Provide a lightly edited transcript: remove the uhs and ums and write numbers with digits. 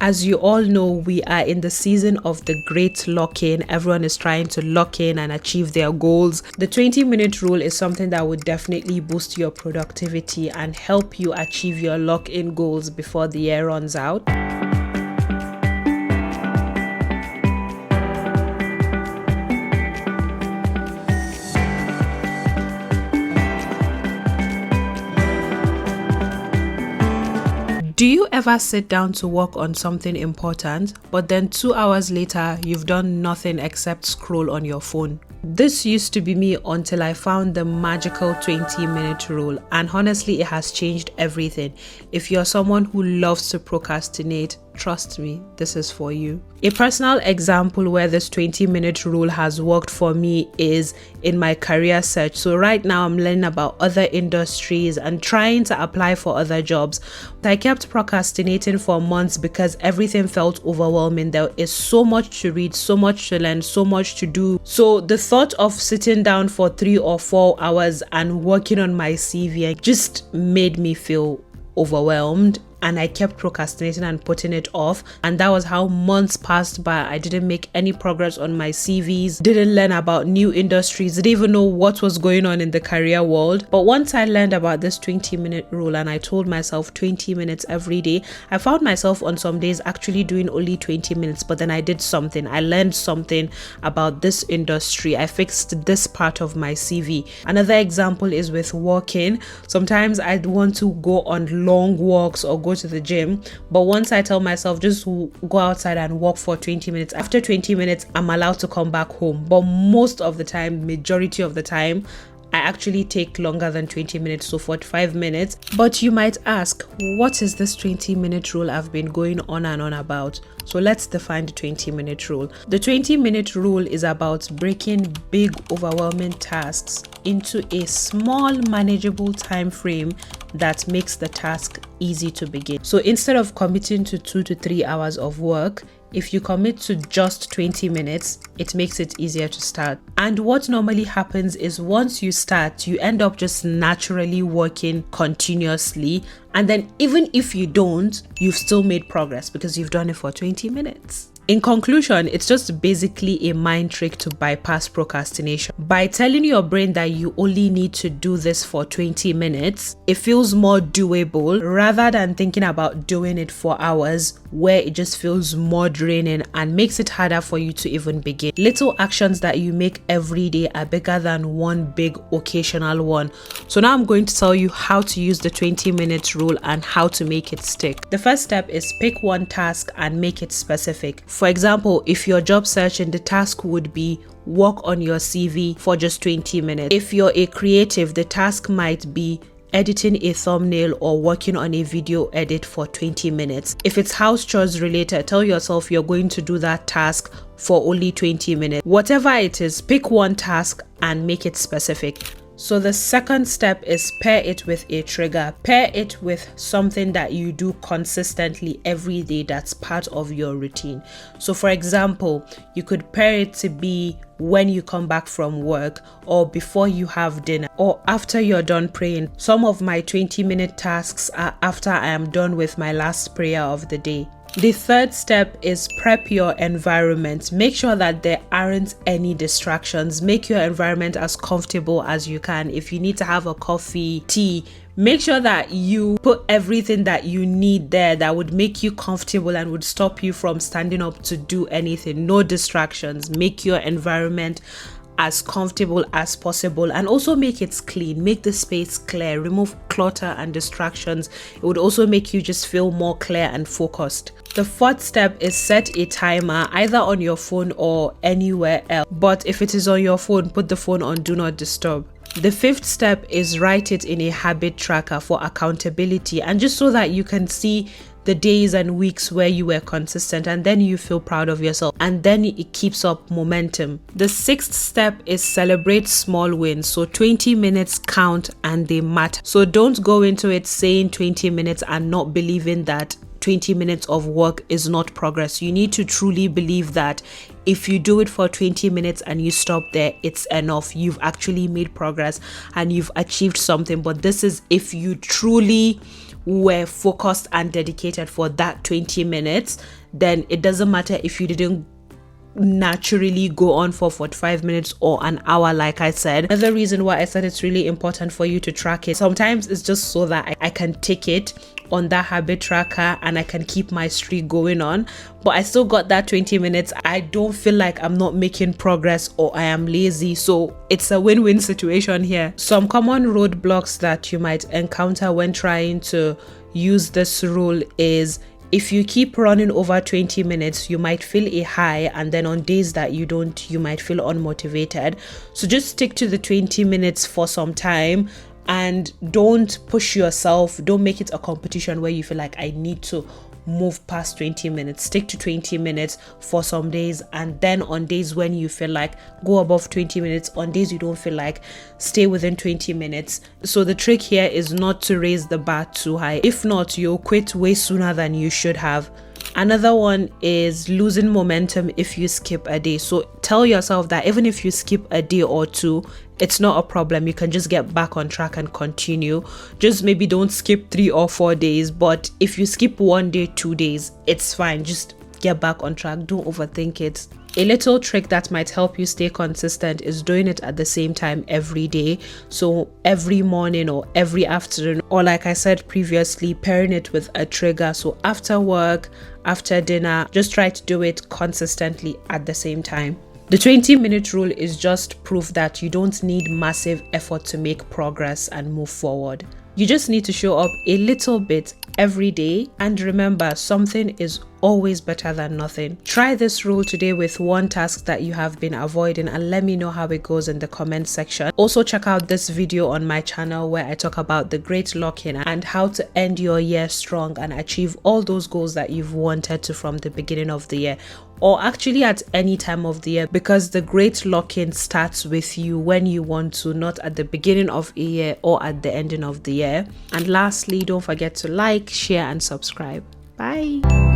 As you all know, we are in the season of the great lock-in. Everyone is trying to lock in and achieve their goals. The 20-minute rule is something that would definitely boost your productivity and help you achieve your lock-in goals before the year runs out. Do you ever sit down to work on something important, but then 2 hours later, you've done nothing except scroll on your phone? This used to be me until I found the magical 20-minute rule, and honestly, it has changed everything. If you're someone who loves to procrastinate, trust me, this is for you. A personal example where this 20-minute rule has worked for me is in my career search. So right now I'm learning about other industries and trying to apply for other jobs. I kept procrastinating for months because everything felt overwhelming. There is so much to read, so much to learn, so much to do. So the thought of sitting down for 3 or 4 hours and working on my CV just made me feel overwhelmed, and I kept procrastinating and putting it off, and that was how months passed by. I didn't make any progress on my CVs, didn't learn about new industries, didn't even know what was going on in the career world. But once I learned about this 20-minute rule and I told myself 20 minutes every day, I found myself on some days actually doing only 20 minutes, but then I did something. I learned something about this industry. I fixed this part of my CV. Another example is with walking. Sometimes I'd want to go on long walks or go to the gym, but once I tell myself just go outside and walk for 20 minutes, after 20 minutes I'm allowed to come back home. But most of the time, majority of the time, I actually take longer than 20 minutes, so 45 minutes. But you might ask, what is this 20-minute rule I've been going on and on about? So let's define the 20-minute rule. The 20-minute rule is about breaking big, overwhelming tasks into a small, manageable time frame that makes the task easy to begin. So instead of committing to 2 to 3 hours of work, if you commit to just 20 minutes, it makes it easier to start. And what normally happens is once you start, you end up just naturally working continuously. And then even if you don't, you've still made progress because you've done it for 20 minutes. In conclusion, it's just basically a mind trick to bypass procrastination. By telling your brain that you only need to do this for 20 minutes, it feels more doable rather than thinking about doing it for hours, where it just feels more draining and makes it harder for you to even begin. Little actions that you make every day are bigger than one big occasional one. So now I'm going to tell you how to use the 20-minute rule and how to make it stick. The first step is pick one task and make it specific. For example, if you're job searching, the task would be work on your CV for just 20 minutes. If you're a creative, the task might be editing a thumbnail or working on a video edit for 20 minutes. If it's house chores related, tell yourself you're going to do that task for only 20 minutes. Whatever it is, pick one task and make it specific. So the second step is pair it with a trigger. Pair it with something that you do consistently every day that's part of your routine. So for example, you could pair it to be when you come back from work, or before you have dinner, or after you're done praying. Some of my 20-minute tasks are after I am done with my last prayer of the day. The third step is prep your environment. Make sure that there aren't any distractions. Make your environment as comfortable as you can. If you need to have a coffee, tea, make sure that you put everything that you need there that would make you comfortable and would stop you from standing up to do anything. No distractions. Make your environment as comfortable as possible, and also make it clean. Make the space clear. Remove clutter and distractions. It would also make you just feel more clear and focused. The fourth step is set a timer, either on your phone or anywhere else. But if it is on your phone, put the phone on do not disturb. The fifth step is write it in a habit tracker for accountability, and just so that you can see the days and weeks where you were consistent, and then you feel proud of yourself, and then it keeps up momentum. The sixth step is celebrate small wins. So 20 minutes count and they matter. So don't go into it saying 20 minutes and not believing that 20 minutes of work is not progress. You need to truly believe that if you do it for 20 minutes and you stop there, it's enough. You've actually made progress and you've achieved something. But this is if you truly were focused and dedicated for that 20 minutes, then it doesn't matter if you didn't naturally go on for 45 minutes or an hour. Like I said, another reason why I said it's really important for you to track it, sometimes it's just so that I can tick it on that habit tracker and I can keep my streak going on, but I still got that 20 minutes. I don't feel like I'm not making progress or I am lazy, so it's a win-win situation here. Some common roadblocks that you might encounter when trying to use this rule is, if you keep running over 20 minutes, you might feel a high, and then on days that you don't, you might feel unmotivated. So just stick to the 20 minutes for some time and don't push yourself. Don't make it a competition where you feel like I need to move past 20 minutes. Stick to 20 minutes for some days, and then on days when you feel like, go above 20 minutes. On days you don't feel like, stay within 20 minutes. So the trick here is not to raise the bar too high. If not, you'll quit way sooner than you should have. Another one is losing momentum if you skip a day. So tell yourself that even if you skip a day or two, it's not a problem. You can just get back on track and continue. Just maybe don't skip 3 or 4 days, but if you skip 1 day, 2 days, it's fine. Just get back on track. Don't overthink it. A little trick that might help you stay consistent is doing it at the same time every day. So every morning or every afternoon, or like I said previously, pairing it with a trigger. So after work, after dinner, just try to do it consistently at the same time. The 20-minute rule is just proof that you don't need massive effort to make progress and move forward. You just need to show up a little bit every day, and remember, something is always better than nothing. Try this rule today with one task that you have been avoiding and let me know how it goes in the comment section. Also check out this video on my channel where I talk about the great lock-in and how to end your year strong and achieve all those goals that you've wanted to from the beginning of the year, or actually at any time of the year, because the great lock-in starts with you when you want to, not at the beginning of a year or at the ending of the year. And lastly, don't forget to like, share and subscribe. Bye.